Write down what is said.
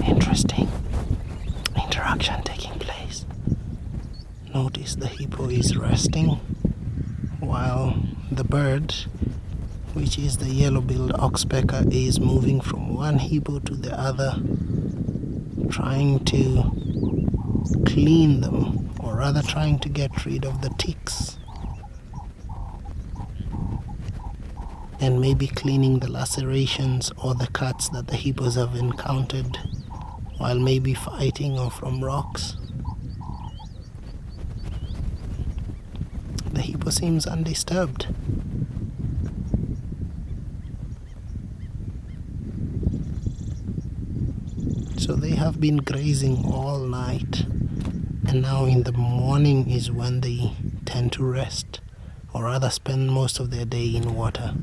interesting interaction taking place. Notice the hippo is resting while the bird, which is the yellow-billed oxpecker, is moving from one hippo to the other, trying to clean them, or rather trying to get rid of the ticks, and maybe cleaning the lacerations or the cuts that the hippos have encountered while maybe fighting or from rocks. The hippo seems undisturbed. So they have been grazing all night, and now in the morning is when they tend to rest, or rather spend most of their day in water.